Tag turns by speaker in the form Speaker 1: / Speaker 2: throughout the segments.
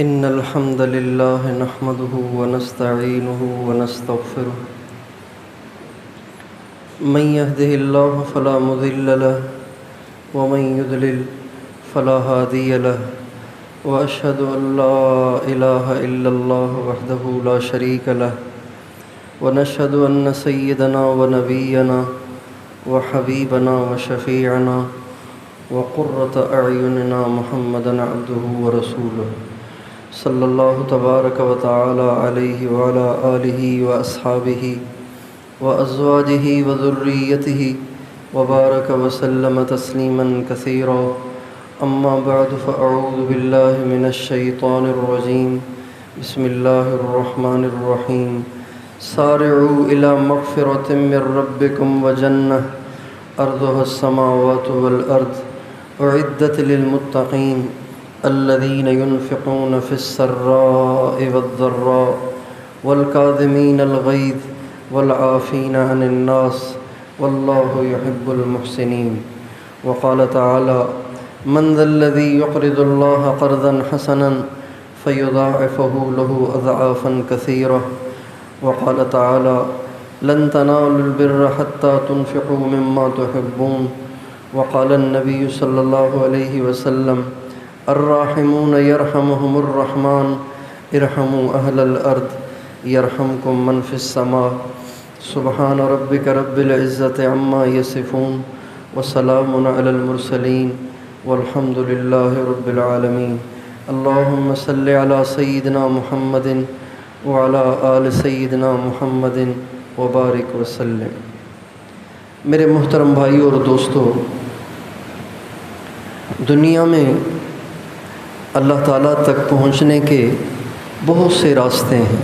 Speaker 1: إن الحمد لله نحمده ونستعينه ونستغفره من يهده الله فلا مضل له ومن يضلل فلا هادي له وأشهد أن لا إله إلا الله وحده لا شريك له ونشهد أن سيدنا ونبينا وحبيبنا وشفيعنا وقرة أعيننا محمدا عبده ورسوله صلى الله تبارك وتعالى عليه وعلى آله وأصحابه وأزواجه وذريته وبارك وسلم تسليما كثيرا. أما بعد فأعوذ بالله من الشيطان الرجيم. بسم الله الرحمن الرحيم. سارعوا إلى مغفرة من ربكم وجنة أرضها السماوات والأرض أعدت للمتقين الذين ينفقون في السراء والضراء والكاظمين الغيظ والعافين عن الناس والله يحب المحسنين. وقال تعالى: من ذا الذي يقرض الله قرضا حسنا فيضاعفه له أضعافا كثيرة. وقال تعالى: لن تنالوا البر حتى تنفقوا مما تحبون. وقال النبي صلى الله عليه وسلم: الراحمون يرحمهم الرحمن ارحموا أهل الأرض يرحمكم من في السماء. سبحان ربك رب العزة عما يصفون وسلام على المرسلين والحمد لله رب العالمين. اللهم صل على سيدنا محمد وعلى آل سیدنا محمد وبارک وسلم. میرے محترم بھائیو اور دوستو، دنیا میں اللہ تعالیٰ تک پہنچنے کے بہت سے راستے ہیں.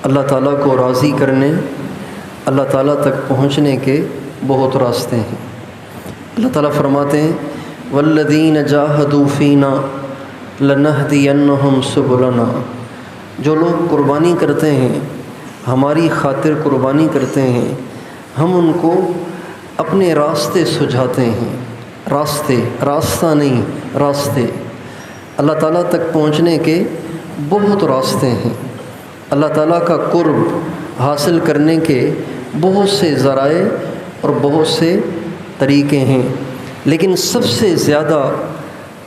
Speaker 1: اللہ تعالیٰ کو راضی کرنے، اللہ تعالیٰ تک پہنچنے کے بہت راستے ہیں. اللہ تعالیٰ فرماتے ہیں: والذین جاہدوا فینا لنہدینہم سبلنا. جو لوگ قربانی کرتے ہیں، ہماری خاطر قربانی کرتے ہیں، ہم ان کو اپنے راستے سجھاتے ہیں. راستہ نہیں، راستے. اللہ تعالیٰ تک پہنچنے کے بہت راستے ہیں. اللہ تعالیٰ کا قرب حاصل کرنے کے بہت سے ذرائع اور بہت سے طریقے ہیں، لیکن سب سے زیادہ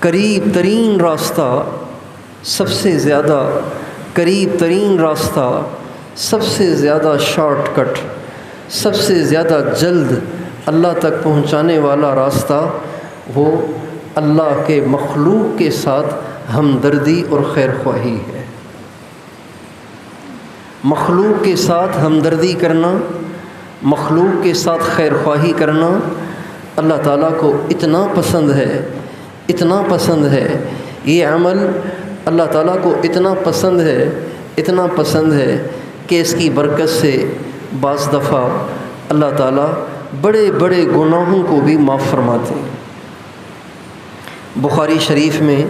Speaker 1: قریب ترین راستہ، سب سے زیادہ قریب ترین راستہ، سب سے زیادہ شارٹ کٹ، سب سے زیادہ جلد اللہ تک پہنچانے والا راستہ وہ اللہ کے مخلوق کے ساتھ ہمدردی اور خیر خواہی ہے. مخلوق کے ساتھ ہمدردی کرنا، مخلوق کے ساتھ خیر خواہی کرنا اللہ تعالیٰ کو اتنا پسند ہے، اتنا پسند ہے. یہ عمل اللہ تعالیٰ کو اتنا پسند ہے، اتنا پسند ہے کہ اس کی برکت سے بعض دفعہ اللہ تعالیٰ بڑے بڑے گناہوں کو بھی معاف فرماتے ہیں. بخاری شریف میں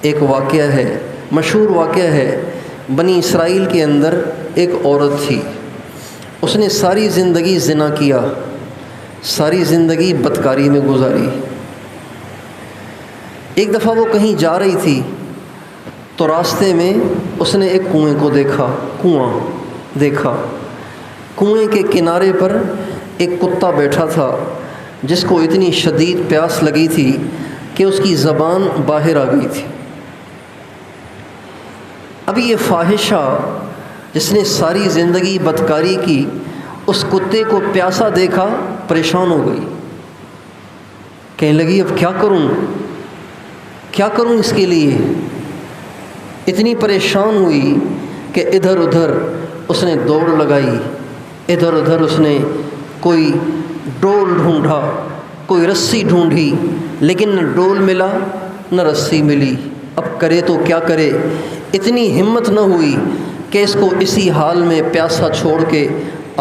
Speaker 1: ایک واقعہ ہے، مشہور واقعہ ہے. بنی اسرائیل کے اندر ایک عورت تھی، اس نے ساری زندگی زنا کیا، ساری زندگی بدکاری میں گزاری. ایک دفعہ وہ کہیں جا رہی تھی تو راستے میں اس نے ایک کنویں کو دیکھا. کنویں کے کنارے پر ایک کتا بیٹھا تھا جس کو اتنی شدید پیاس لگی تھی کہ اس کی زبان باہر آ گئی تھی. ابھی یہ فاحشہ جس نے ساری زندگی بدکاری کی، اس کتے کو پیاسا دیکھا، پریشان ہو گئی. کہنے لگی اب کیا کروں اس کے لیے. اتنی پریشان ہوئی کہ ادھر ادھر اس نے دوڑ لگائی، ادھر ادھر اس نے کوئی ڈول ڈھونڈا، کوئی رسی ڈھونڈی، لیکن نہ ڈول ملا نہ رسی ملی. اب کرے تو کیا کرے. اتنی ہمت نہ ہوئی کہ اس کو اسی حال میں پیاسا چھوڑ کے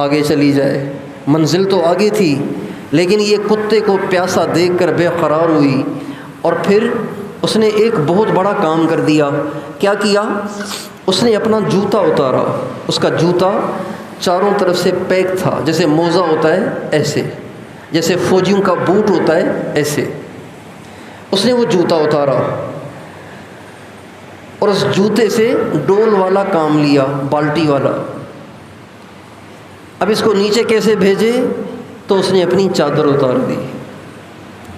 Speaker 1: آگے چلی جائے. منزل تو آگے تھی، لیکن یہ کتے کو پیاسا دیکھ کر بے قرار ہوئی. اور پھر اس نے ایک بہت بڑا کام کر دیا. کیا کیا؟ اس نے اپنا جوتا اتارا. اس کا جوتا چاروں طرف سے پیک تھا، جیسے موزہ ہوتا ہے ایسے، جیسے فوجیوں کا بوٹ ہوتا ہے ایسے. اس نے وہ جوتا اتارا اور اس جوتے سے ڈول والا کام لیا، بالٹی والا۔ اب اس کو نیچے کیسے بھیجے؟ تو اس نے اپنی چادر اتار دی۔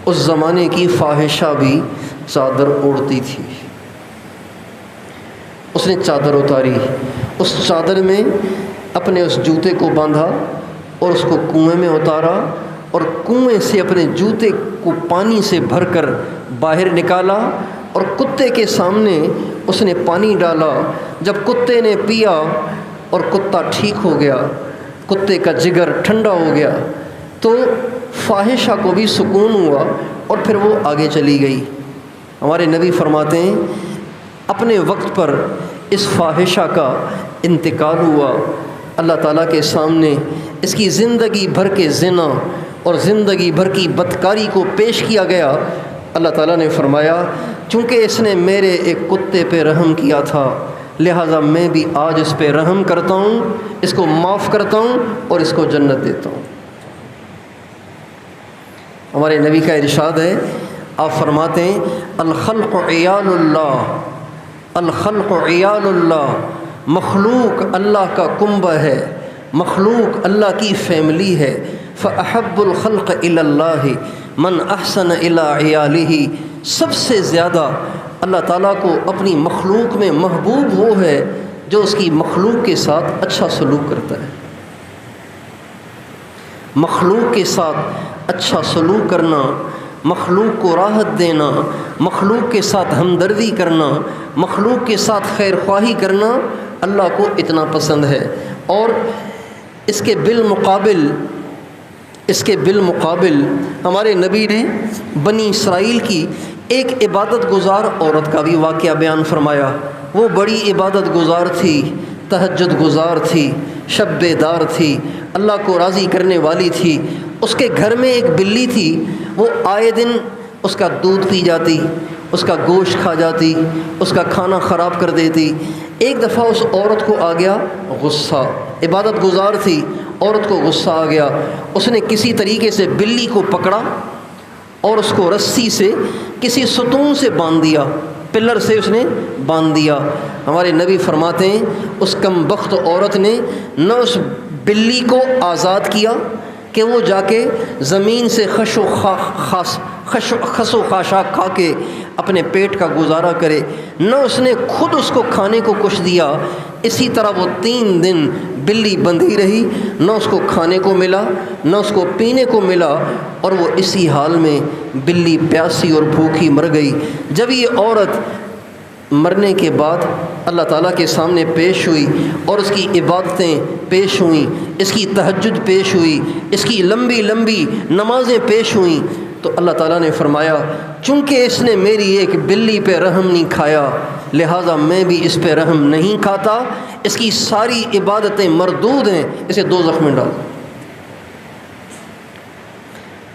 Speaker 1: اس زمانے کی فاحشہ بھی چادر اوڑھتی تھی۔ اس نے چادر اتاری، اس چادر میں اپنے اس جوتے کو باندھا اور اس کو کنویں میں اتارا، اور کنویں سے اپنے جوتے کو پانی سے بھر کر باہر نکالا اور کتے کے سامنے اس نے پانی ڈالا۔ جب کتے نے پیا اور کتا ٹھیک ہو گیا، کتے کا جگر ٹھنڈا ہو گیا، تو فاحشہ کو بھی سکون ہوا اور پھر وہ آگے چلی گئی۔ ہمارے نبی فرماتے ہیں اپنے وقت پر اس فاحشہ کا انتقال ہوا، اللہ تعالیٰ کے سامنے اس کی زندگی بھر کے زنا اور زندگی بھر کی بدکاری کو پیش کیا گیا۔ اللہ تعالیٰ نے فرمایا چونکہ اس نے میرے ایک کتے پہ رحم کیا تھا، لہٰذا میں بھی آج اس پہ رحم کرتا ہوں، اس کو معاف کرتا ہوں اور اس کو جنت دیتا ہوں۔ ہمارے نبی کا ارشاد ہے، آپ فرماتے ہیں الخلق عیال اللہ، الخلق عیال اللہ، مخلوق اللہ کا کنبہ ہے، مخلوق اللہ کی فیملی ہے۔ فأحب الخلق الی اللہ من احسن الی عیالہ، سب سے زیادہ اللہ تعالیٰ کو اپنی مخلوق میں محبوب وہ ہے جو اس کی مخلوق کے ساتھ اچھا سلوک کرتا ہے۔ مخلوق کے ساتھ اچھا سلوک کرنا، مخلوق کو راحت دینا، مخلوق کے ساتھ ہمدردی کرنا، مخلوق کے ساتھ خیر خواہی کرنا اللہ کو اتنا پسند ہے۔ اور اس کے بالمقابل ہمارے نبی نے بنی اسرائیل کی ایک عبادت گزار عورت کا بھی واقعہ بیان فرمایا۔ وہ بڑی عبادت گزار تھی، تہجد گزار تھی، شب بیدار تھی، اللہ کو راضی کرنے والی تھی۔ اس کے گھر میں ایک بلی تھی، وہ آئے دن اس کا دودھ پی جاتی، اس کا گوشت کھا جاتی، اس کا کھانا خراب کر دیتی۔ ایک دفعہ اس عورت کو آ گیا غصہ، عبادت گزار تھی، عورت کو غصہ آ گیا۔ اس نے کسی طریقے سے بلی کو پکڑا اور اس کو رسی سے کسی ستون سے باندھ دیا، پلر سے اس نے باندھ دیا۔ ہمارے نبی فرماتے ہیں اس کم بخت عورت نے نہ اس بلی کو آزاد کیا کہ وہ جا کے زمین سے خس و خاشاک کھا کے اپنے پیٹ کا گزارا کرے، نہ اس نے خود اس کو کھانے کو کچھ دیا۔ اسی طرح وہ 3 دن بلی بندھی رہی، نہ اس کو کھانے کو ملا، نہ اس کو پینے کو ملا، اور وہ اسی حال میں بلی پیاسی اور بھوکی مر گئی۔ جب یہ عورت مرنے کے بعد اللہ تعالیٰ کے سامنے پیش ہوئی اور اس کی عبادتیں پیش ہوئیں، اس کی تہجد پیش ہوئی، اس کی لمبی لمبی نمازیں پیش ہوئیں، تو اللہ تعالیٰ نے فرمایا چونکہ اس نے میری ایک بلی پہ رحم نہیں کھایا، لہٰذا میں بھی اس پہ رحم نہیں کھاتا، اس کی ساری عبادتیں مردود ہیں، اسے دوزخ میں ڈال۔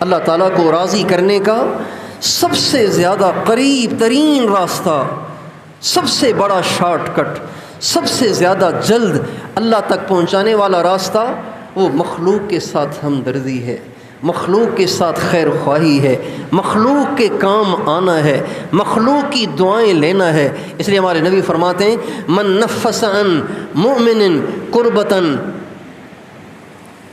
Speaker 1: اللہ تعالیٰ کو راضی کرنے کا سب سے زیادہ قریب ترین راستہ، سب سے بڑا شارٹ کٹ، سب سے زیادہ جلد اللہ تک پہنچانے والا راستہ وہ مخلوق کے ساتھ ہمدردی ہے، مخلوق کے ساتھ خیر خواہی ہے، مخلوق کے کام آنا ہے، مخلوق کی دعائیں لینا ہے۔ اس لیے ہمارے نبی فرماتے ہیں من نفس عن مؤمن کربتن،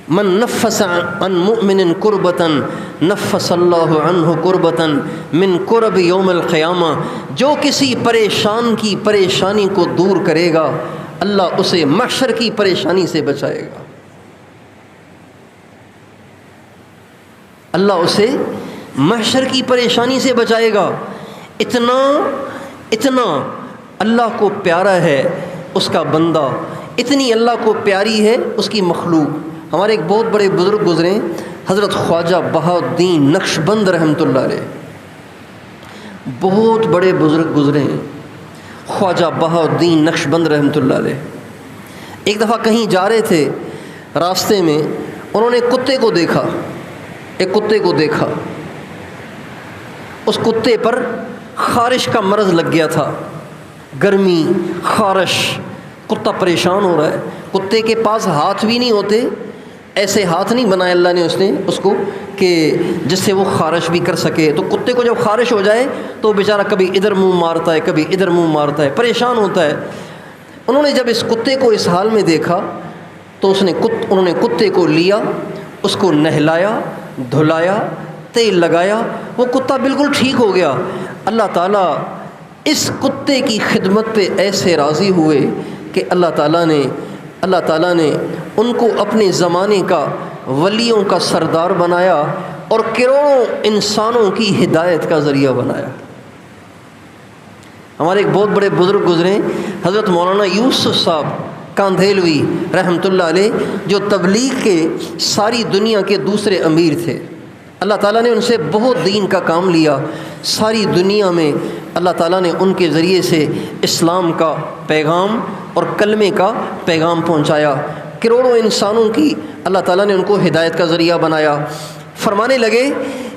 Speaker 1: من نفس عن مؤمن کربتن نفس اللہ عنہ کربتن من کرب یوم القیامہ، جو کسی پریشان کی پریشانی کو دور کرے گا اللہ اسے محشر کی پریشانی سے بچائے گا، اللہ اسے محشر کی پریشانی سے بچائے گا۔ اتنا اللہ کو پیارا ہے اس کا بندہ، اتنی اللہ کو پیاری ہے اس کی مخلوق۔ ہمارے ایک بہت بڑے بزرگ گزرے، حضرت خواجہ بہاؤالدین نقشبند رحمۃ اللہ علیہ، بہت بڑے بزرگ گزرے ہیں خواجہ بہاؤالدین نقشبند رحمۃ اللہ علیہ۔ ایک دفعہ کہیں جا رہے تھے، راستے میں انہوں نے کتے کو دیکھا، ایک کتے کو دیکھا، اس کتے پر خارش کا مرض لگ گیا تھا، گرمی، خارش، کتا پریشان ہو رہا ہے، کتے کے پاس ہاتھ بھی نہیں ہوتے، ایسے ہاتھ نہیں بنائے اللہ نے اس کو کہ جس سے وہ خارش بھی کر سکے. تو کتے کو جب خارش ہو جائے تو بیچارہ کبھی ادھر منہ مارتا ہے کبھی ادھر منہ مارتا ہے، پریشان ہوتا ہے. انہوں نے جب اس کتے کو اس حال میں دیکھا تو انہوں نے کتے کو لیا، اس کو نہلایا، دھلایا، تیل لگایا، وہ کتا بالکل ٹھیک ہو گیا. اللہ تعالیٰ اس کتے کی خدمت پہ ایسے راضی ہوئے کہ اللہ تعالیٰ نے ان کو اپنے زمانے کا ولیوں کا سردار بنایا اور کروڑوں انسانوں کی ہدایت کا ذریعہ بنایا. ہمارے ایک بہت بڑے بزرگ گزرے حضرت مولانا یوسف صاحب کاندھیلوی رحمۃ اللہ علیہ، جو تبلیغ کے ساری دنیا کے دوسرے امیر تھے. اللہ تعالیٰ نے ان سے بہت دین کا کام لیا. ساری دنیا میں اللہ تعالیٰ نے ان کے ذریعے سے اسلام کا پیغام اور کلمے کا پیغام پہنچایا. کروڑوں انسانوں کی اللہ تعالیٰ نے ان کو ہدایت کا ذریعہ بنایا. فرمانے لگے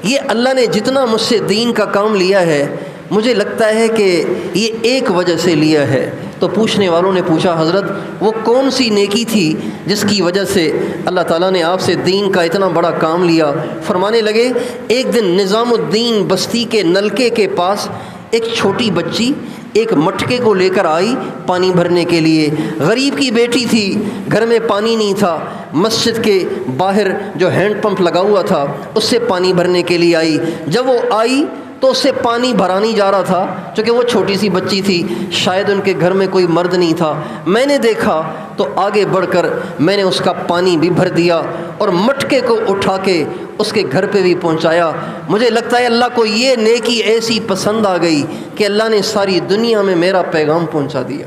Speaker 1: یہ اللہ نے جتنا مجھ سے دین کا کام لیا ہے مجھے لگتا ہے کہ یہ ایک وجہ سے لیا ہے. تو پوچھنے والوں نے پوچھا حضرت وہ کون سی نیکی تھی جس کی وجہ سے اللہ تعالیٰ نے آپ سے دین کا اتنا بڑا کام لیا؟ فرمانے لگے ایک دن نظام الدین بستی کے نلکے کے پاس ایک چھوٹی بچی ایک مٹکے کو لے کر آئی پانی بھرنے کے لیے. غریب کی بیٹی تھی، گھر میں پانی نہیں تھا. مسجد کے باہر جو ہینڈ پمپ لگا ہوا تھا اس سے پانی بھرنے کے لیے آئی. جب وہ آئی تو اس سے پانی بھرا نہیں جا رہا تھا چونکہ وہ چھوٹی سی بچی تھی، شاید ان کے گھر میں کوئی مرد نہیں تھا. میں نے دیکھا تو آگے بڑھ کر میں نے اس کا پانی بھی بھر دیا اور مٹکے کو اٹھا کے اس کے گھر پہ بھی پہنچایا. مجھے لگتا ہے اللہ کو یہ نیکی ایسی پسند آ گئی کہ اللہ نے ساری دنیا میں میرا پیغام پہنچا دیا.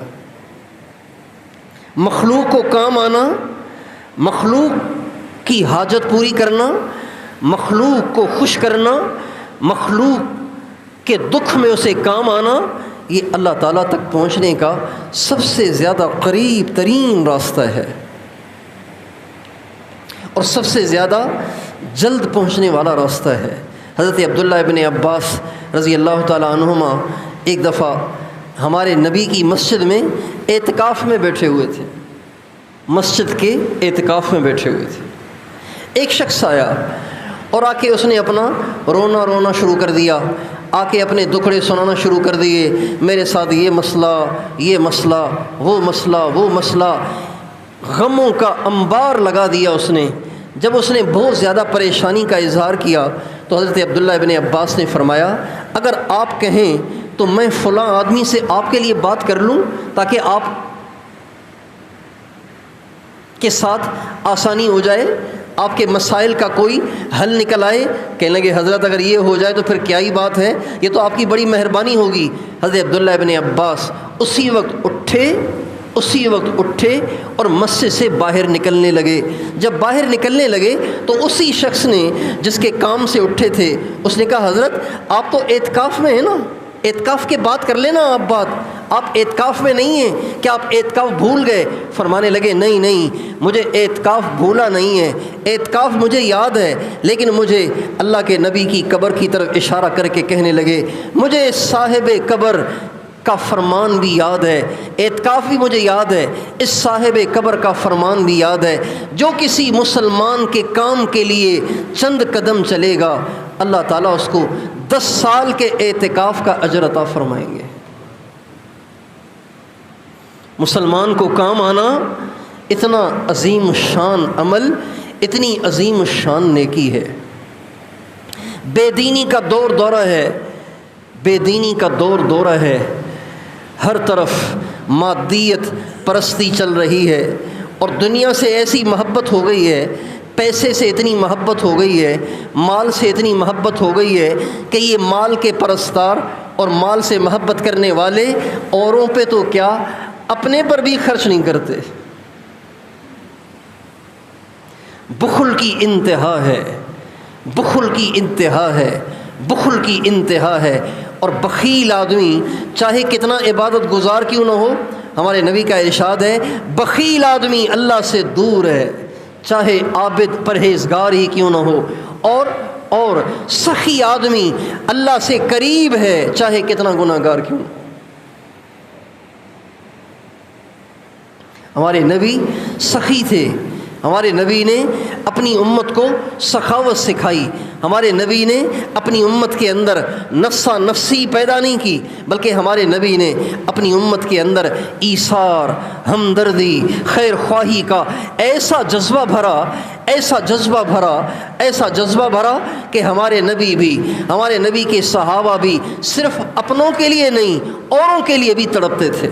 Speaker 1: مخلوق کو کام آنا، مخلوق کی حاجت پوری کرنا، مخلوق کو خوش کرنا، مخلوق کے دکھ میں اسے کام آنا، یہ اللہ تعالیٰ تک پہنچنے کا سب سے زیادہ قریب ترین راستہ ہے اور سب سے زیادہ جلد پہنچنے والا راستہ ہے. حضرت عبداللہ ابن عباس رضی اللہ تعالیٰ عنہما ایک دفعہ ہمارے نبی کی مسجد میں اعتکاف میں بیٹھے ہوئے تھے. مسجد کے اعتکاف میں بیٹھے ہوئے تھے. ایک شخص آیا اور آ کے اس نے اپنا رونا شروع کر دیا. آ کے اپنے دکھڑے سنانا شروع کر دیے، میرے ساتھ یہ مسئلہ، وہ مسئلہ، غموں کا انبار لگا دیا اس نے. جب اس نے بہت زیادہ پریشانی کا اظہار کیا تو حضرت عبداللہ ابن عباس نے فرمایا اگر آپ کہیں تو میں فلاں آدمی سے آپ کے لیے بات کر لوں تاکہ آپ کے ساتھ آسانی ہو جائے، آپ کے مسائل کا کوئی حل نکل آئے. کہنے لگے حضرت اگر یہ ہو جائے تو پھر کیا ہی بات ہے، یہ تو آپ کی بڑی مہربانی ہوگی. حضرت عبداللہ ابن عباس اسی وقت اٹھے اور مسجد سے باہر نکلنے لگے. جب باہر نکلنے لگے تو اسی شخص نے جس کے کام سے اٹھے تھے اس نے کہا حضرت آپ تو اعتکاف میں ہیں نا، اعتکاف کے بات کر لینا. آپ اعتکاف میں نہیں ہیں کہ آپ اعتکاف بھول گئے؟ فرمانے لگے نہیں مجھے اعتکاف بھولا نہیں ہے، اعتکاف مجھے یاد ہے، لیکن مجھے اللہ کے نبی کی قبر کی طرف اشارہ کر کے کہنے لگے مجھے صاحب قبر کا فرمان بھی یاد ہے، اعتکاف بھی مجھے یاد ہے، اس صاحب قبر کا فرمان بھی یاد ہے، جو کسی مسلمان کے کام کے لیے چند قدم چلے گا اللہ تعالیٰ اس کو 10 سال کے اعتکاف کا اجر عطا فرمائیں گے. مسلمان کو کام آنا اتنا عظیم شان عمل، اتنی عظیم شان نیکی ہے. بے دینی کا دور دورہ ہے، ہر طرف مادیت پرستی چل رہی ہے اور دنیا سے ایسی محبت ہو گئی ہے، پیسے سے اتنی محبت ہو گئی ہے، مال سے اتنی محبت ہو گئی ہے کہ یہ مال کے پرستار اور مال سے محبت کرنے والے اوروں پہ تو کیا اپنے پر بھی خرچ نہیں کرتے. بخل کی انتہا ہے اور بخیل آدمی چاہے کتنا عبادت گزار کیوں نہ ہو، ہمارے نبی کا ارشاد ہے بخیل آدمی اللہ سے دور ہے چاہے عابد پرہیزگار ہی کیوں نہ ہو، اور سخی آدمی اللہ سے قریب ہے چاہے کتنا گناہ گار کیوں نہ ہو. ہمارے نبی سخی تھے، ہمارے نبی نے اپنی امت کو سخاوت سکھائی، ہمارے نبی نے اپنی امت کے اندر نفسا نفسی پیدا نہیں کی، بلکہ ہمارے نبی نے اپنی امت کے اندر ایثار، ہمدردی، خیر خواہی کا ایسا جذبہ بھرا کہ ہمارے نبی بھی، ہمارے نبی کے صحابہ بھی صرف اپنوں کے لیے نہیں، اوروں کے لیے بھی تڑپتے تھے،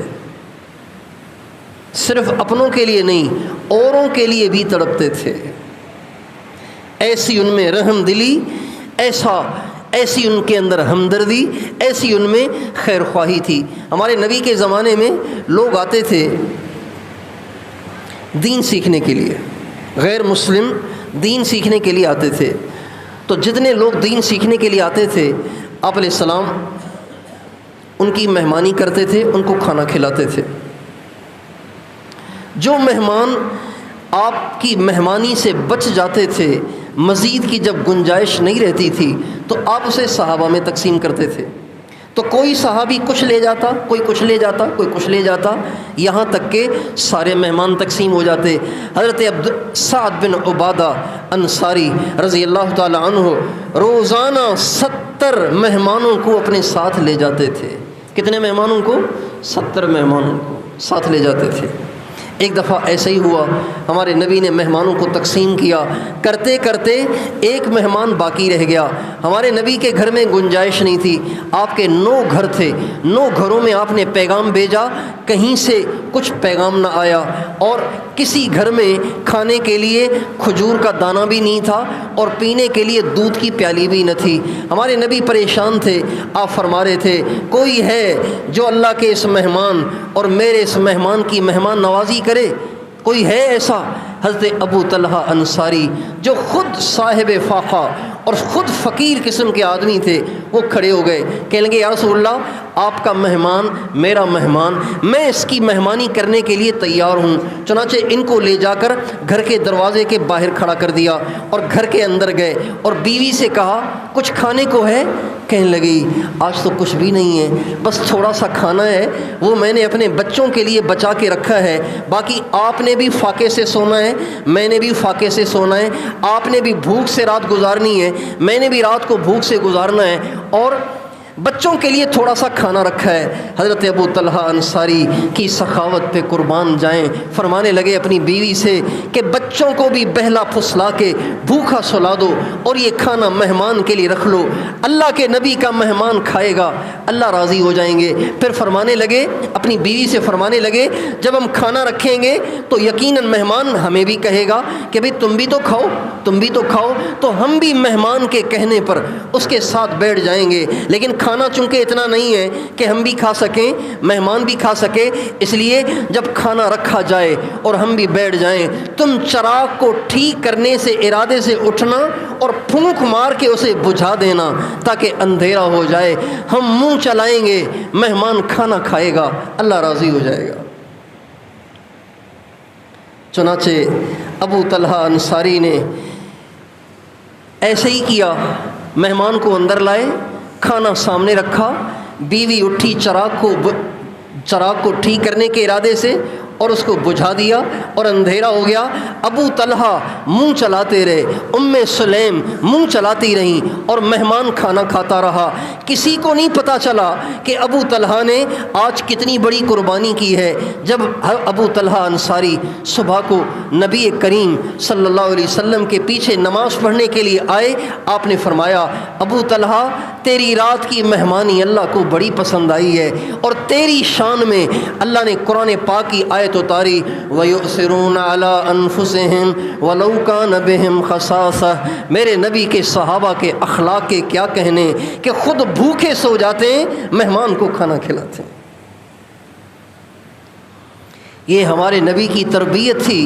Speaker 1: صرف اپنوں کے لیے نہیں، اوروں کے لیے بھی تڑپتے تھے۔ ایسی ان میں رحم دلی، ایسی ان کے اندر ہمدردی، ایسی ان میں خیر خواہی تھی۔ ہمارے نبی کے زمانے میں لوگ آتے تھے دین سیکھنے کے لیے، غیر مسلم دین سیکھنے کے لیے آتے تھے، تو جتنے لوگ دین سیکھنے کے لیے آتے تھے آپ علیہ السلام ان کی مہمانی کرتے تھے، ان کو کھانا کھلاتے تھے۔ جو مہمان آپ کی مہمانی سے بچ جاتے تھے، مزید کی جب گنجائش نہیں رہتی تھی تو آپ اسے صحابہ میں تقسیم کرتے تھے۔ تو کوئی صحابی کچھ لے جاتا، کوئی کچھ لے جاتا، کوئی کچھ لے جاتا، یہاں تک کہ سارے مہمان تقسیم ہو جاتے۔ حضرت سعد بن عبادہ انصاری رضی اللہ تعالی عنہ روزانہ 70 مہمانوں کو اپنے ساتھ لے جاتے تھے۔ کتنے مہمانوں کو؟ 70 مہمانوں کو ساتھ لے جاتے تھے۔ ایک دفعہ ایسا ہی ہوا، ہمارے نبی نے مہمانوں کو تقسیم کیا، کرتے کرتے ایک مہمان باقی رہ گیا۔ ہمارے نبی کے گھر میں گنجائش نہیں تھی، آپ کے 9 گھر تھے، 9 گھروں میں آپ نے پیغام بھیجا، کہیں سے کچھ پیغام نہ آیا، اور کسی گھر میں کھانے کے لیے کھجور کا دانہ بھی نہیں تھا اور پینے کے لیے دودھ کی پیالی بھی نہ تھی۔ ہمارے نبی پریشان تھے، آپ فرما رہے تھے کوئی ہے جو اللہ کے اس مہمان اور میرے اس مہمان کی مہمان نوازی کرے؟ کوئی ہے ایسا؟ حضرت ابو طلحہ انصاری جو خود صاحب فاقہ اور خود فقیر قسم کے آدمی تھے، وہ کھڑے ہو گئے، کہنے لگے یا رسول اللہ آپ کا مہمان میرا مہمان، میں اس کی مہمانی کرنے کے لیے تیار ہوں۔ چنانچہ ان کو لے جا کر گھر کے دروازے کے باہر کھڑا کر دیا اور گھر کے اندر گئے اور بیوی سے کہا کچھ کھانے کو ہے؟ کہنے لگی آج تو کچھ بھی نہیں ہے، بس تھوڑا سا کھانا ہے، وہ میں نے اپنے بچوں کے لیے بچا کے رکھا ہے، باقی آپ نے بھی فاقے سے سونا ہے، میں نے بھی فاقے سے سونا ہے، آپ نے بھی بھوک سے رات گزارنی ہے، میں نے بھی رات کو بھوک سے گزارنا ہے، اور بچوں کے لیے تھوڑا سا کھانا رکھا ہے۔ حضرت ابو طلحہ انصاری کی سخاوت پہ قربان جائیں، فرمانے لگے اپنی بیوی سے کہ بچوں کو بھی بہلا پھسلا کے بھوکا سلا دو اور یہ کھانا مہمان کے لیے رکھ لو، اللہ کے نبی کا مہمان کھائے گا، اللہ راضی ہو جائیں گے۔ پھر فرمانے لگے، اپنی بیوی سے فرمانے لگے جب ہم کھانا رکھیں گے تو یقیناً مہمان ہمیں بھی کہے گا کہ بھئی تم بھی تو کھاؤ، تم بھی تو کھاؤ، تو ہم بھی مہمان کے کہنے پر اس کے ساتھ بیٹھ جائیں گے، لیکن کھانا چونکہ اتنا نہیں ہے کہ ہم بھی کھا سکیں، مہمان بھی کھا سکے، اس لیے جب کھانا رکھا جائے اور ہم بھی بیٹھ جائیں، تم چراغ کو ٹھیک کرنے سے ارادے سے اٹھنا اور پھونک مار کے اسے بجھا دینا تاکہ اندھیرا ہو جائے، ہم منہ چلائیں گے، مہمان کھانا کھائے گا، اللہ راضی ہو جائے گا۔ چنانچہ ابو طلحہ انصاری نے ایسے ہی کیا، مہمان کو اندر لائے، کھانا سامنے رکھا، بیوی اٹھی چراغ کو ٹھیک کرنے کے ارادے سے اور اس کو بجھا دیا اور اندھیرا ہو گیا۔ ابو طلحہ منہ چلاتے رہے، ام سلیم منہ چلاتی رہیں اور مہمان کھانا کھاتا رہا۔ کسی کو نہیں پتہ چلا کہ ابو طلحہ نے آج کتنی بڑی قربانی کی ہے۔ جب ابو طلحہ انصاری صبح کو نبی کریم صلی اللہ علیہ وسلم کے پیچھے نماز پڑھنے کے لیے آئے، آپ نے فرمایا ابو طلحہ تیری رات کی مہمانی اللہ کو بڑی پسند آئی ہے اور تیری شان میں اللہ نے قرآن پاک کی آیت اتاری وَيُؤْثِرُونَ عَلَىٰ أَنفُسِهِمْ وَلَوْ كَانَ بِهِمْ خَصَاصَةٌ۔ میرے نبی کے صحابہ کے اخلاق کے کیا کہنے کہ خود بھوکے سو جاتے ہیں، مہمان کو کھانا کھلاتے ہیں۔ یہ ہمارے نبی کی تربیت تھی،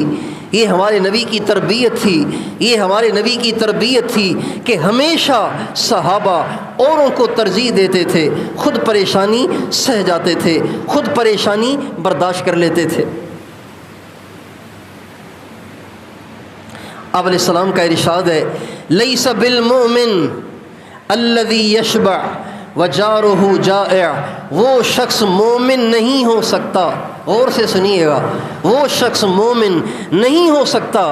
Speaker 1: یہ ہمارے نبی کی تربیت تھی، یہ ہمارے نبی کی تربیت تھی کہ ہمیشہ صحابہ اوروں کو ترجیح دیتے تھے، خود پریشانی سہ جاتے تھے، خود پریشانی برداشت کر لیتے تھے۔ آپ علیہ السلام کا ارشاد ہے لیس بالمؤمن الذی یشبع وجارہ جائع، وہ شخص مومن نہیں ہو سکتا، غور سے سنیے گا، وہ شخص مومن نہیں ہو سکتا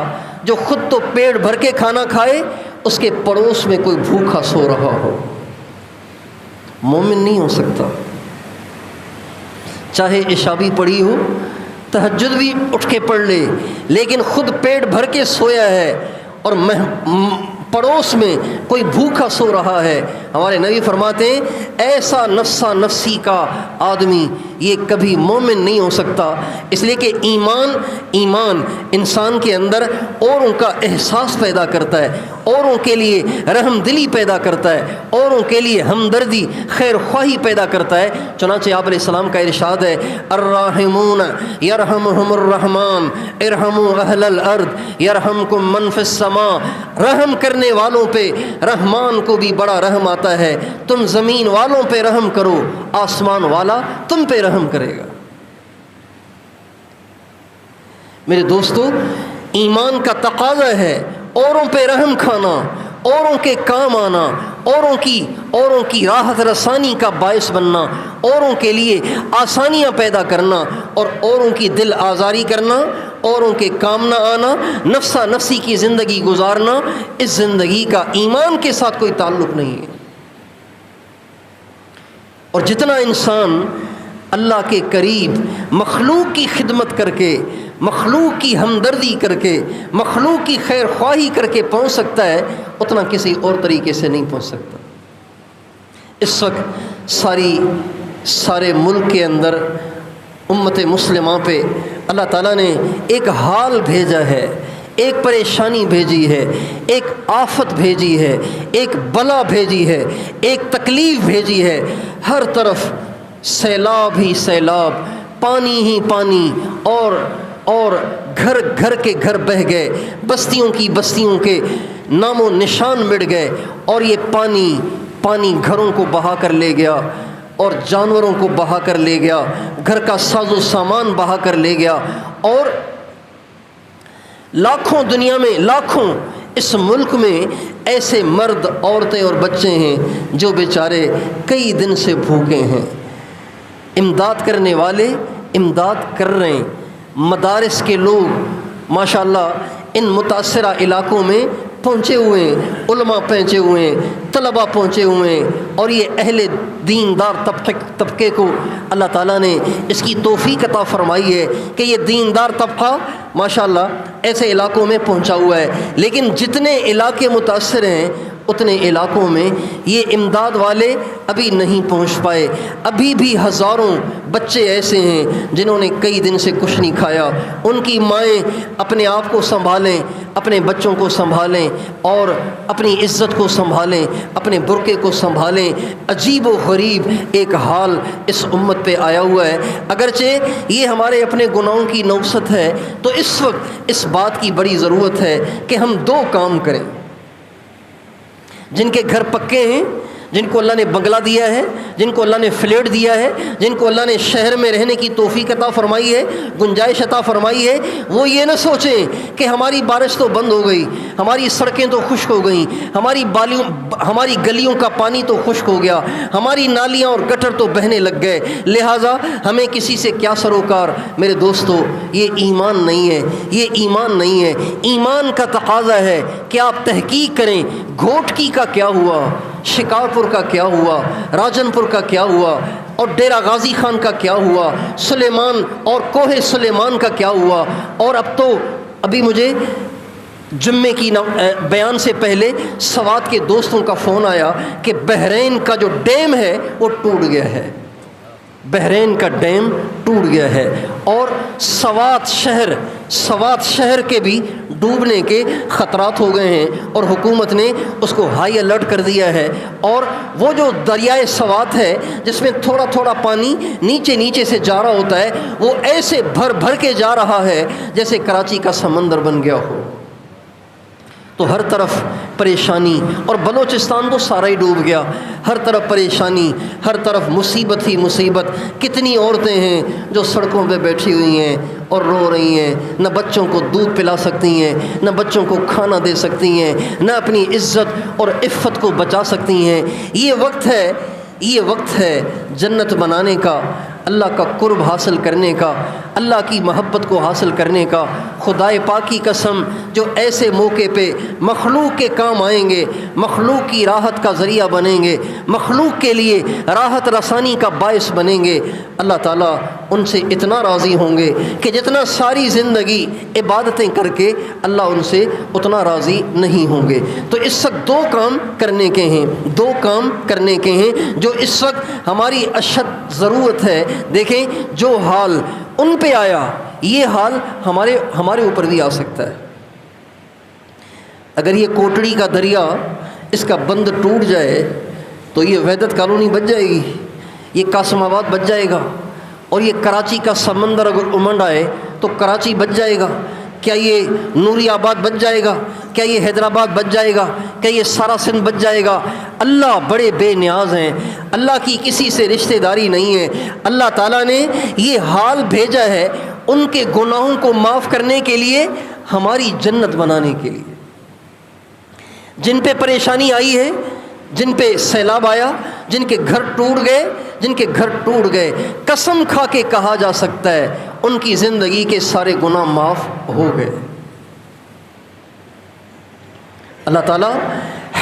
Speaker 1: جو خود تو پیٹ بھر کے کھانا کھائے، اس کے پڑوس میں کوئی بھوکا سو رہا ہو۔ مومن نہیں ہو سکتا، چاہے عشاء بھی پڑھی ہو، تہجد بھی اٹھ کے پڑھ لے، لیکن خود پیٹ بھر کے سویا ہے اور پڑوس میں کوئی بھوکا سو رہا ہے، ہمارے نبی فرماتے ہیں ایسا نفسا نفسی کا آدمی یہ کبھی مومن نہیں ہو سکتا۔ اس لیے کہ ایمان انسان کے اندر اوروں کا احساس پیدا کرتا ہے، اوروں کے لیے رحم دلی پیدا کرتا ہے، اوروں کے لیے ہمدردی خیر خواہی پیدا کرتا ہے۔ چنانچہ آپ علیہ السلام کا ارشاد ہے الراحمون یرحمہم الرحمن ارحموا اہل الارض یرحمکم من فی السماء، رحم کرنے والوں پہ رحمان کو بھی بڑا رحم آتا ہے، تم زمین والوں پہ رحم کرو، آسمان والا تم پہ رحم کرے گا۔ میرے دوستو، ایمان کا تقاضا ہے اوروں پہ رحم کھانا، اوروں کے کام آنا، اوروں کی راحت رسانی کا باعث بننا، اوروں کے لیے آسانیاں پیدا کرنا اور اوروں کی دل آزاری کرنا، اوروں کے کام نہ آنا، نفسا نفسی کی زندگی گزارنا، اس زندگی کا ایمان کے ساتھ کوئی تعلق نہیں ہے۔ اور جتنا انسان اللہ کے قریب مخلوق کی خدمت کر کے، مخلوق کی ہمدردی کر کے، مخلوق کی خیر خواہی کر کے پہنچ سکتا ہے، اتنا کسی اور طریقے سے نہیں پہنچ سکتا۔ اس وقت سارے ملک کے اندر امت مسلمہ پہ اللہ تعالیٰ نے ایک حال بھیجا ہے، ایک پریشانی بھیجی ہے، ایک آفت بھیجی ہے، ایک بلا بھیجی ہے، ایک تکلیف بھیجی ہے۔ ہر طرف سیلاب ہی سیلاب، پانی ہی پانی، اور گھر کے گھر بہہ گئے، بستیوں کے نام و نشان مٹ گئے، اور یہ پانی گھروں کو بہا کر لے گیا، اور جانوروں کو بہا کر لے گیا، گھر کا ساز و سامان بہا کر لے گیا، اور لاکھوں اس ملک میں ایسے مرد، عورتیں اور بچے ہیں جو بیچارے کئی دن سے بھوکے ہیں۔ امداد کرنے والے امداد کر رہے ہیں، مدارس کے لوگ ماشاءاللہ ان متاثرہ علاقوں میں پہنچے ہوئے ہیں، علماء پہنچے ہوئے ہیں، طلباء پہنچے ہوئے ہیں، اور یہ اہل دیندار طبقے کو اللہ تعالیٰ نے اس کی توفیق عطا فرمائی ہے کہ یہ دیندار طبقہ ماشاءاللہ ایسے علاقوں میں پہنچا ہوا ہے۔ لیکن جتنے علاقے متاثر ہیں اتنے علاقوں میں یہ امداد والے ابھی نہیں پہنچ پائے۔ ابھی بھی ہزاروں بچے ایسے ہیں جنہوں نے کئی دن سے کچھ نہیں کھایا۔ ان کی مائیں اپنے آپ کو سنبھالیں، اپنے بچوں کو سنبھالیں، اور اپنی عزت کو سنبھالیں، اپنے برقعے کو سنبھالیں۔ عجیب و غریب ایک حال اس امت پہ آیا ہوا ہے۔ اگرچہ یہ ہمارے اپنے گناہوں کی نوسط ہے، تو اس وقت اس بات کی بڑی ضرورت ہے کہ ہم دو کام کریں۔ جن کے گھر پکے ہیں، جن کو اللہ نے بنگلہ دیا ہے، جن کو اللہ نے فلیٹ دیا ہے، جن کو اللہ نے شہر میں رہنے کی توفیق عطا فرمائی ہے، گنجائش عطا فرمائی ہے، وہ یہ نہ سوچیں کہ ہماری بارش تو بند ہو گئی، ہماری سڑکیں تو خشک ہو گئیں، ہماری گلیوں کا پانی تو خشک ہو گیا، ہماری نالیاں اور گٹر تو بہنے لگ گئے، لہٰذا ہمیں کسی سے کیا سروکار۔ میرے دوستو، یہ ایمان نہیں ہے، یہ ایمان نہیں ہے۔ ایمان کا تقاضا ہے کہ آپ تحقیق کریں گھوٹکی کا کیا ہوا، شکارپور کا کیا ہوا، راجن پور کا کیا ہوا، اور ڈیرہ غازی خان کا کیا ہوا، سلیمان اور کوہ سلیمان کا کیا ہوا۔ اور ابھی مجھے جمعے کی بیان سے پہلے سوات کے دوستوں کا فون آیا کہ بحرین کا جو ڈیم ہے وہ ٹوٹ گیا ہے، بحرین کا ڈیم ٹوٹ گیا ہے، اور سوات شہر کے بھی ڈوبنے کے خطرات ہو گئے ہیں، اور حکومت نے اس کو ہائی الرٹ کر دیا ہے۔ اور وہ جو دریائے سوات ہے جس میں تھوڑا تھوڑا پانی نیچے سے جا رہا ہوتا ہے، وہ ایسے بھر کے جا رہا ہے جیسے کراچی کا سمندر بن گیا ہو۔ تو ہر طرف پریشانی، اور بلوچستان تو سارا ہی ڈوب گیا، ہر طرف پریشانی، ہر طرف مصیبت ہی مصیبت۔ کتنی عورتیں ہیں جو سڑکوں پہ بیٹھی ہوئی ہیں اور رو رہی ہیں، نہ بچوں کو دودھ پلا سکتی ہیں، نہ بچوں کو کھانا دے سکتی ہیں، نہ اپنی عزت اور عفت کو بچا سکتی ہیں۔ یہ وقت ہے جنت بنانے کا۔ اللہ کا قرب حاصل کرنے کا، اللہ کی محبت کو حاصل کرنے کا۔ خدائے پاک کی قسم، جو ایسے موقع پہ مخلوق کے کام آئیں گے، مخلوق کی راحت کا ذریعہ بنیں گے، مخلوق کے لیے راحت رسانی کا باعث بنیں گے، اللہ تعالیٰ ان سے اتنا راضی ہوں گے کہ جتنا ساری زندگی عبادتیں کر کے اللہ ان سے اتنا راضی نہیں ہوں گے۔ تو اس وقت دو کام کرنے کے ہیں، دو کام کرنے کے ہیں جو اس وقت ہماری اشد ضرورت ہے۔ دیکھیں، جو حال ان پہ آیا یہ حال ہمارے اوپر بھی آ سکتا ہے۔ اگر یہ کوٹڑی کا دریا، اس کا بند ٹوٹ جائے تو یہ وحدت کالونی بچ جائے گی، یہ قاسم آباد بچ جائے گا، اور یہ کراچی کا سمندر اگر امنڈ آئے تو کراچی بچ جائے گا۔ کیا یہ نوری آباد بچ جائے گا؟ کیا یہ حیدرآباد بچ جائے گا؟ کیا یہ سارا سندھ بچ جائے گا؟ اللہ بڑے بے نیاز ہیں، اللہ کی کسی سے رشتہ داری نہیں ہے۔ اللہ تعالیٰ نے یہ حال بھیجا ہے ان کے گناہوں کو معاف کرنے کے لیے، ہماری جنت بنانے کے لیے۔ جن پہ پریشانی آئی ہے، جن پہ سیلاب آیا، جن کے گھر ٹوٹ گئے، قسم کھا کے کہا جا سکتا ہے ان کی زندگی کے سارے گناہ معاف ہو گئے۔ اللہ تعالیٰ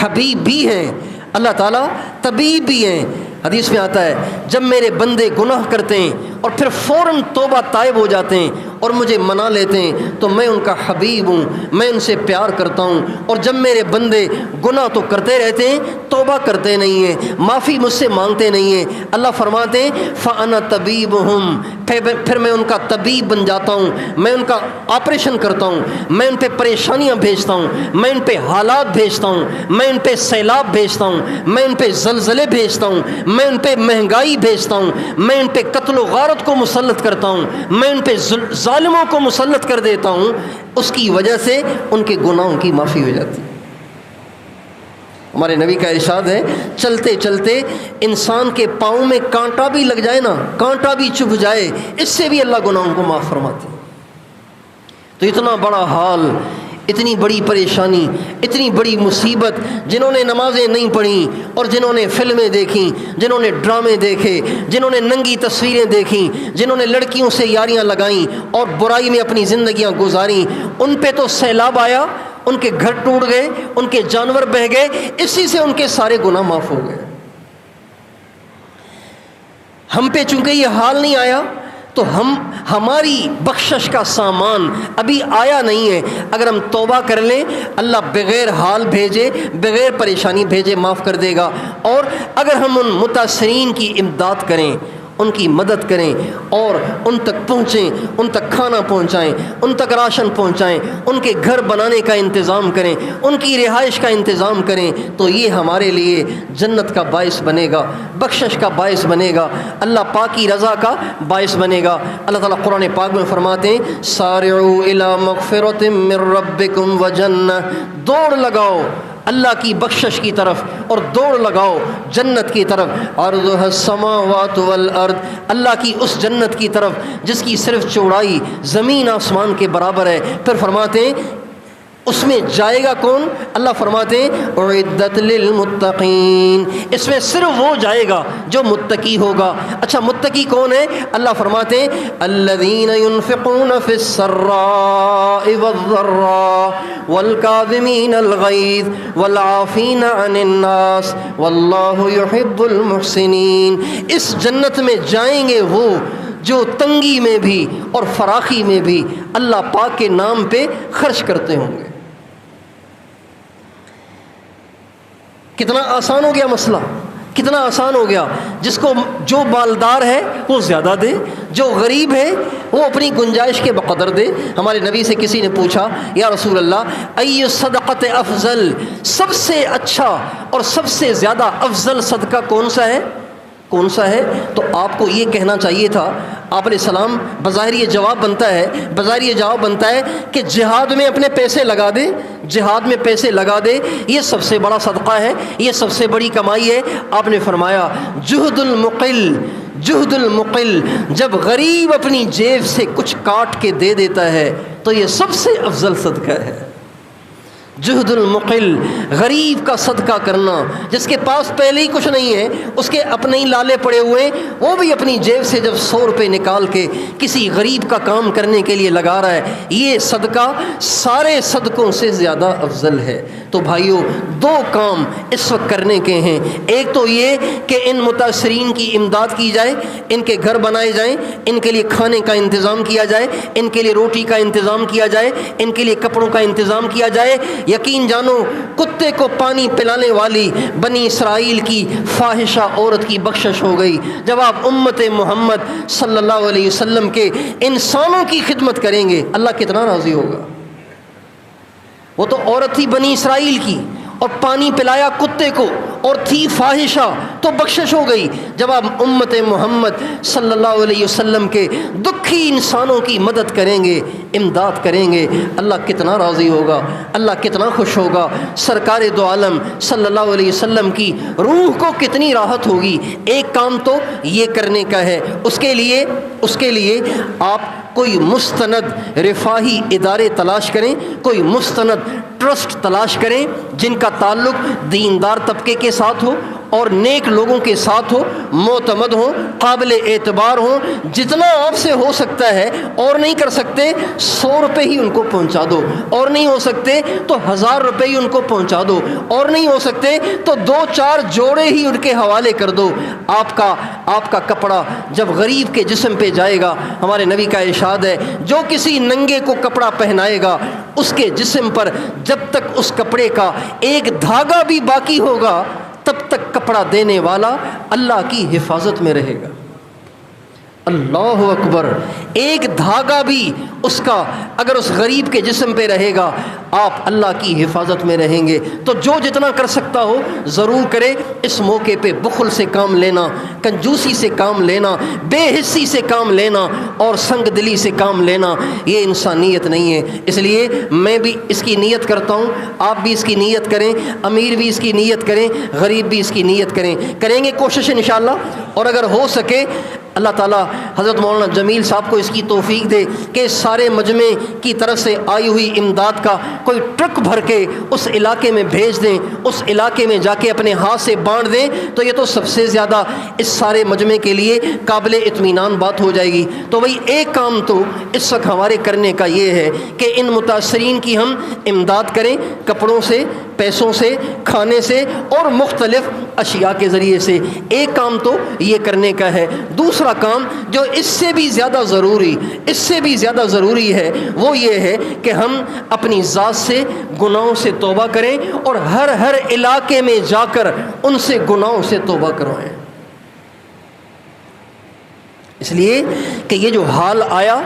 Speaker 1: حبیب بھی ہیں، اللہ تعالیٰ طبیب بھی ہیں۔ حدیث میں آتا ہے جب میرے بندے گناہ کرتے ہیں اور پھر فوراً توبہ تائب ہو جاتے ہیں اور مجھے منا لیتے ہیں تو میں ان کا حبیب ہوں، میں ان سے پیار کرتا ہوں۔ اور جب میرے بندے گناہ تو کرتے رہتے ہیں، توبہ کرتے نہیں ہیں، معافی مجھ سے مانگتے نہیں ہیں، اللہ فرماتے ہیں فَأَنَا طَبِيبُهُمْ، پھر میں ان کا طبیب بن جاتا ہوں، میں ان کا آپریشن کرتا ہوں، میں ان پہ پریشانیاں بھیجتا ہوں، میں ان پہ حالات بھیجتا ہوں، میں ان پہ سیلاب بھیجتا ہوں، میں ان پہ زلزلے بھیجتا ہوں، میں ان پہ مہنگائی بھیجتا ہوں، میں ان پہ قتل و غارت کو مسلط کرتا ہوں، میں ان پہ ظالموں کو مسلط کر دیتا ہوں۔ اس کی وجہ سے ان کے گناہوں کی معافی ہو جاتی ہے۔ ہمارے نبی کا ارشاد ہے چلتے چلتے انسان کے پاؤں میں کانٹا بھی لگ جائے نا، کانٹا بھی چبھ جائے، اس سے بھی اللہ گناہوں کو معاف فرماتے ہیں۔ تو اتنا بڑا حال، اتنی بڑی پریشانی، اتنی بڑی مصیبت، جنہوں نے نمازیں نہیں پڑھیں اور جنہوں نے فلمیں دیکھیں، جنہوں نے ڈرامے دیکھے، جنہوں نے ننگی تصویریں دیکھیں، جنہوں نے لڑکیوں سے یاریاں لگائیں اور برائی میں اپنی زندگیاں گزاریں، ان پہ تو سیلاب آیا، ان کے گھر ٹوٹ گئے، ان کے جانور بہہ گئے، اسی سے ان کے سارے گناہ معاف ہو گئے۔ ہم پہ چونکہ یہ حال نہیں آیا تو ہماری بخشش کا سامان ابھی آیا نہیں ہے۔ اگر ہم توبہ کر لیں، اللہ بغیر حال بھیجے، بغیر پریشانی بھیجے معاف کر دے گا۔ اور اگر ہم ان متاثرین کی امداد کریں، ان کی مدد کریں اور ان تک پہنچیں، ان تک کھانا پہنچائیں، ان تک راشن پہنچائیں، ان کے گھر بنانے کا انتظام کریں، ان کی رہائش کا انتظام کریں، تو یہ ہمارے لیے جنت کا باعث بنے گا، بخشش کا باعث بنے گا، اللہ پاک کی رضا کا باعث بنے گا۔ اللہ تعالیٰ قرآن پاک میں فرماتے ہیں سارعوا الی مغفرۃ من ربکم وجنہ، دوڑ لگاؤ اللہ کی بخشش کی طرف اور دوڑ لگاؤ جنت کی طرف، عرضها السماوات والارض، اللہ کی اس جنت کی طرف جس کی صرف چوڑائی زمین آسمان کے برابر ہے۔ پھر فرماتے ہیں اس میں جائے گا کون؟ اللہ فرماتے ہیں اعدت للمتقین، اس میں صرف وہ جائے گا جو متقی ہوگا۔ اچھا متقی کون ہے؟ اللہ فرماتے ہیں الذین ينفقون فی السراء والضراء والکاظمین الغیظ والعافین عن الناس واللہ یحب المحسنین۔ اس جنت میں جائیں گے وہ جو تنگی میں بھی اور فراخی میں بھی اللہ پاک کے نام پہ خرچ کرتے ہوں گے۔ کتنا آسان ہو گیا مسئلہ، کتنا آسان ہو گیا۔ جس کو جو مالدار ہے وہ زیادہ دے، جو غریب ہے وہ اپنی گنجائش کے بقدر دے۔ ہمارے نبی سے کسی نے پوچھا یا رسول اللہ ای صدقۃ افضل، سب سے اچھا اور سب سے زیادہ افضل صدقہ کون سا ہے؟ کون سا ہے؟ تو آپ کو یہ کہنا چاہیے تھا، آپ علیہ السلام بظاہر یہ جواب بنتا ہے کہ جہاد میں اپنے پیسے لگا دے، جہاد میں پیسے لگا دے، یہ سب سے بڑا صدقہ ہے، یہ سب سے بڑی کمائی ہے۔ آپ نے فرمایا جہد المقل، جب غریب اپنی جیب سے کچھ کاٹ کے دے دیتا ہے تو یہ سب سے افضل صدقہ ہے۔ جہد المقل، غریب کا صدقہ کرنا، جس کے پاس پہلے ہی کچھ نہیں ہے، اس کے اپنے ہی لالے پڑے ہوئے ہیں، وہ بھی اپنی جیب سے جب 100 روپے نکال کے کسی غریب کا کام کرنے کے لیے لگا رہا ہے، یہ صدقہ سارے صدقوں سے زیادہ افضل ہے۔ تو بھائیوں، 2 کام اس وقت کرنے کے ہیں۔ ایک تو یہ کہ ان متاثرین کی امداد کی جائے، ان کے گھر بنائے جائیں، ان کے لیے کھانے کا انتظام کیا جائے، ان کے لیے روٹی کا انتظام کیا جائے، ان کے لیے کپڑوں کا انتظام کیا جائے۔ یقین جانو، کتے کو پانی پلانے والی بنی اسرائیل کی فاحشہ عورت کی بخشش ہو گئی۔ جب آپ امت محمد صلی اللہ علیہ وسلم کے انسانوں کی خدمت کریں گے، اللہ کتنا راضی ہوگا۔ وہ تو عورت تھی بنی اسرائیل کی، اور پانی پلایا کتے کو، اور تھی فاحشہ، تو بخشش ہو گئی۔ جب آپ امت محمد صلی اللہ علیہ وسلم کے دکھی انسانوں کی مدد کریں گے، امداد کریں گے، اللہ کتنا راضی ہوگا، اللہ کتنا خوش ہوگا۔ سرکار دو عالم صلی اللہ علیہ وسلم کی روح کو کتنی راحت ہوگی۔ ایک کام تو یہ کرنے کا ہے۔ اس کے لیے آپ کوئی مستند رفاہی ادارے تلاش کریں، کوئی مستند ٹرسٹ تلاش کریں جن کا تعلق دیندار طبقے کے ساتھ ہو اور نیک لوگوں کے ساتھ ہو، معتمد ہوں، قابل اعتبار ہوں۔ جتنا آپ سے ہو سکتا ہے، اور نہیں کر سکتے 100 روپے ہی ان کو پہنچا دو، اور نہیں ہو سکتے تو 1000 روپے ہی ان کو پہنچا دو، اور نہیں ہو سکتے تو 2-4 جوڑے ہی ان کے حوالے کر دو۔ آپ کا کپڑا جب غریب کے جسم پہ جائے گا، ہمارے نبی کا ارشاد ہے، جو کسی ننگے کو کپڑا پہنائے گا، اس کے جسم پر جب تک اس کپڑے کا ایک دھاگا بھی باقی ہوگا، تب تک کپڑا دینے والا اللہ کی حفاظت میں رہے گا۔ اللہ اکبر! ایک دھاگا بھی اس کا اگر اس غریب کے جسم پہ رہے گا، آپ اللہ کی حفاظت میں رہیں گے۔ تو جو جتنا کر سکتا ہو ضرور کرے۔ اس موقع پہ بخل سے کام لینا، کنجوسی سے کام لینا، بے حسی سے کام لینا اور سنگ دلی سے کام لینا، یہ انسانیت نہیں ہے۔ اس لیے میں بھی اس کی نیت کرتا ہوں، آپ بھی اس کی نیت کریں، امیر بھی اس کی نیت کریں، غریب بھی اس کی نیت کریں گے کوشش انشاءاللہ۔ اور اگر ہو سکے اللہ تعالیٰ حضرت مولانا جمیل صاحب کو اس کی توفیق دے کہ سارے مجمع کی طرف سے آئی ہوئی امداد کا کوئی ٹرک بھر کے اس علاقے میں بھیج دیں، اس علاقے میں جا کے اپنے ہاتھ سے بانٹ دیں، تو یہ تو سب سے زیادہ اس سارے مجمع کے لیے قابل اطمینان بات ہو جائے گی۔ تو بھئی ایک کام تو اس وقت ہمارے کرنے کا یہ ہے کہ ان متاثرین کی ہم امداد کریں، کپڑوں سے، پیسوں سے، کھانے سے اور مختلف اشیاء کے ذریعے سے۔ ایک کام تو یہ کرنے کا ہے۔ دوسرا کام جو اس سے بھی زیادہ ضروری ہے وہ یہ ہے کہ ہم اپنی ذات سے گناہوں سے توبہ کریں اور ہر علاقے میں جا کر ان سے گناہوں سے توبہ کروائیں۔ اس لیے کہ یہ جو حال آیا،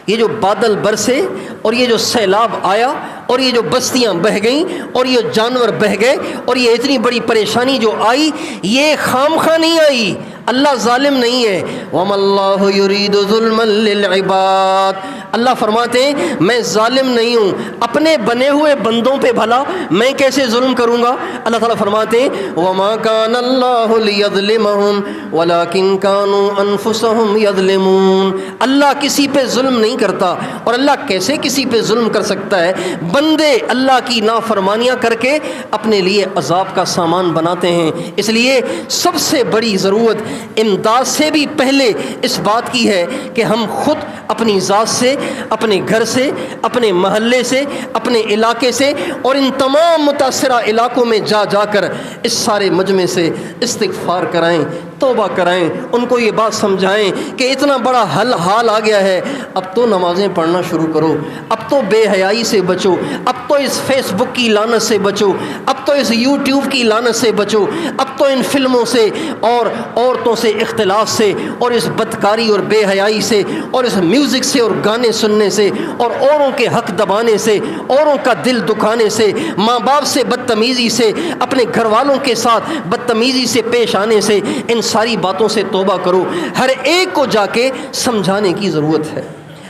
Speaker 1: یہ جو بادل برسے اور یہ جو سیلاب آیا اور یہ جو بستیاں بہہ گئیں اور یہ جانور بہہ گئے اور یہ اتنی بڑی پریشانی جو آئی، یہ خام خواہ نہیں آئی۔ اللہ ظالم نہیں ہے۔ وَمَا اللَّهُ يُرِيدُ ظُلْمًا لِلْعِبَادِ، اللہ فرماتے ہیں میں ظالم نہیں ہوں، اپنے بنے ہوئے بندوں پہ بھلا میں کیسے ظلم کروں گا۔ اللہ تعالیٰ فرماتے ہیں وَمَا كَانَ اللَّهُ لِيَظْلِمَهُمْ وَلَكِنْ كَانُوا أَنفُسَهُمْ يَظْلِمُونَ، اللہ کسی پہ ظلم نہیں کرتا، اور اللہ کیسے کسی پہ ظلم کر سکتا ہے؟ بندے اللہ کی نافرمانیاں کر کے اپنے لیے عذاب کا سامان بناتے ہیں۔ اس لیے سب سے بڑی ضرورت امداد سے بھی پہلے اس بات کی ہے کہ ہم خود اپنی ذات سے، اپنے گھر سے، اپنے محلے سے، اپنے علاقے سے اور ان تمام متاثرہ علاقوں میں جا کر اس سارے مجمع سے استغفار کرائیں، توبہ کرائیں، ان کو یہ بات سمجھائیں کہ اتنا بڑا حال آ گیا ہے، اب تو نمازیں پڑھنا شروع کرو، اب تو بے حیائی سے بچو، اب تو اس فیس بک کی لعنت سے بچو، اب تو اس یوٹیوب کی لعنت سے بچو، اب تو ان فلموں سے اور عورتوں سے اختلاط سے اور اس بدکاری اور بے حیائی سے اور اس میوزک سے اور گانے سننے سے اور اوروں کے حق دبانے سے، اوروں کا دل دکھانے سے، ماں باپ سے بدتمیزی سے، اپنے گھر والوں کے ساتھ بدتمیزی سے پیش آنے سے، ان ساری باتوں سے توبہ کرو۔ ہر ایک کو جا کے سمجھانے کی ضرورت ہے،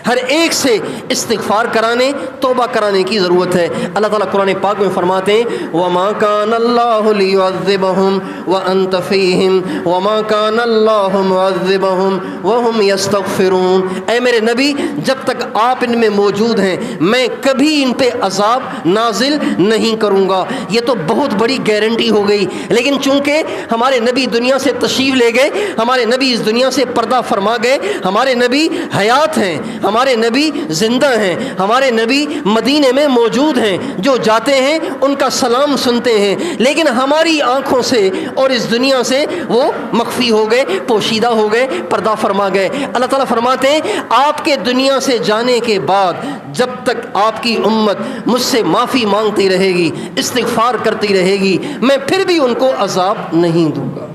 Speaker 1: ہر ایک سے استغفار کرانے، توبہ کرانے کی ضرورت ہے۔ اللہ تعالیٰ قرآن پاک میں فرماتے ہیں وَمَا كَانَ اللَّهُ لِيُعَذِّبَهُمْ وَأَنْتَ فِيهِمْ وَمَا كَانَ اللَّهُ مُعَذِّبَهُمْ وَهُمْ يَسْتَغْفِرُونَ۔ اے میرے نبی، جب تک آپ ان میں موجود ہیں میں کبھی ان پہ عذاب نازل نہیں کروں گا۔ یہ تو بہت بڑی گارنٹی ہو گئی، لیکن چونکہ ہمارے نبی دنیا سے تشریف لے گئے، ہمارے نبی اس دنیا سے پردہ فرما گئے، ہمارے نبی حیات ہیں، ہمارے نبی زندہ ہیں، ہمارے نبی مدینے میں موجود ہیں، جو جاتے ہیں ان کا سلام سنتے ہیں، لیکن ہماری آنکھوں سے اور اس دنیا سے وہ مخفی ہو گئے، پوشیدہ ہو گئے، پردہ فرما گئے۔ اللہ تعالیٰ فرماتے ہیں آپ کے دنیا سے جانے کے بعد جب تک آپ کی امت مجھ سے معافی مانگتی رہے گی، استغفار کرتی رہے گی، میں پھر بھی ان کو عذاب نہیں دوں گا۔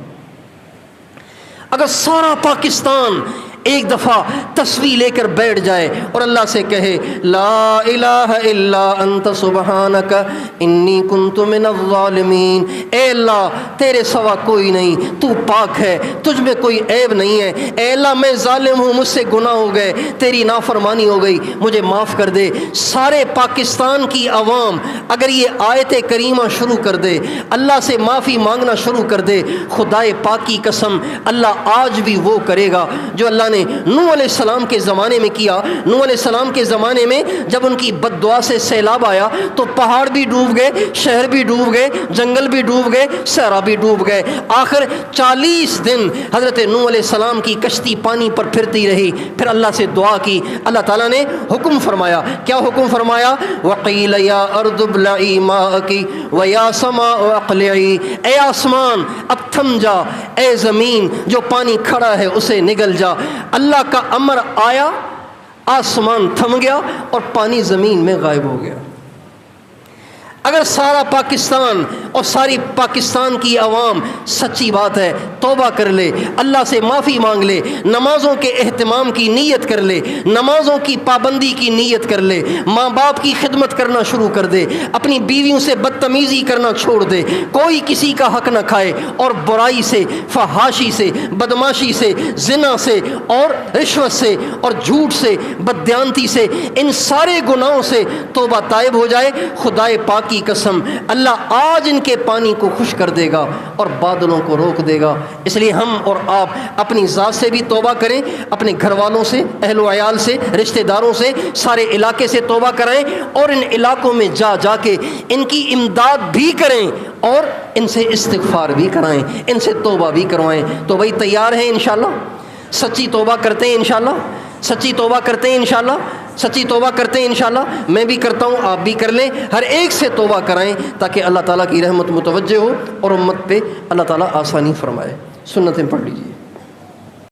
Speaker 1: اگر سارا پاکستان ایک دفعہ تصویر لے کر بیٹھ جائے اور اللہ سے کہے لا الہ الا انت سبحانک انی کنت من الظالمین، اے اللہ تیرے سوا کوئی نہیں، تو پاک ہے، تجھ میں کوئی عیب نہیں ہے، اے اللہ میں ظالم ہوں، مجھ سے گناہ ہو گئے، تیری نافرمانی ہو گئی، مجھے معاف کر دے۔ سارے پاکستان کی عوام اگر یہ آیت کریمہ شروع کر دے، اللہ سے معافی مانگنا شروع کر دے، خدائے پاک کی قسم اللہ آج بھی وہ کرے گا جو اللہ نے نوح علیہ السلام کے زمانے میں کیا۔ نوح علیہ السلام کے زمانے میں جب ان کی بد دعا سے سیلاب آیا تو پہاڑ بھی ڈوب گئے، شہر بھی ڈوب گئے، جنگل بھی ڈوب گئے، صحرا بھی ڈوب گئے۔ آخر 40 دن حضرت نوح علیہ السلام کی کشتی پانی پر پھرتی رہی، پھر اللہ سے دعا کی، اللہ تعالیٰ نے حکم فرمایا۔ کیا حکم فرمایا؟ وَقِيلَ يَا أَرْضُ ابْلَعِي مَاءَكِ وَيَا سَمَاءُ أَقْلِعِي، اے آسمان اب تھم جا، اے زمین جو پانی کھڑا ہے اسے نگل جا۔ اللہ کا امر آیا، آسمان تھم گیا اور پانی زمین میں غائب ہو گیا۔ اگر سارا پاکستان اور ساری پاکستان کی عوام سچی بات ہے توبہ کر لے، اللہ سے معافی مانگ لے، نمازوں کے اہتمام کی نیت کر لے، نمازوں کی پابندی کی نیت کر لے، ماں باپ کی خدمت کرنا شروع کر دے، اپنی بیویوں سے بدتمیزی کرنا چھوڑ دے، کوئی کسی کا حق نہ کھائے، اور برائی سے، فحاشی سے، بدماشی سے، زنا سے اور رشوت سے اور جھوٹ سے، بددیانتی سے، ان سارے گناہوں سے توبہ طائب ہو جائے، خدائے پاک کی قسم اللہ آج ان کے پانی کو خشک کر دے گا اور بادلوں کو روک دے گا۔ اس لیے ہم اور آپ اپنی ذات سے بھی توبہ کریں، اپنے گھر والوں سے، اہل و عیال سے، رشتہ داروں سے، سارے علاقے سے توبہ کرائیں، اور ان علاقوں میں جا جا کے ان کی امداد بھی کریں اور ان سے استغفار بھی کرائیں، ان سے توبہ بھی کروائیں۔ تو بھائی تیار ہیں انشاءاللہ؟ سچی توبہ کرتے ہیں انشاءاللہ؟ سچی توبہ کرتے ہیں انشاءاللہ؟ سچی توبہ کرتے ہیں انشاءاللہ؟ میں بھی کرتا ہوں، آپ بھی کر لیں، ہر ایک سے توبہ کرائیں تاکہ اللہ تعالیٰ کی رحمت متوجہ ہو اور امت پہ اللہ تعالیٰ آسانی فرمائے۔ سنتیں پڑھ لیجیے۔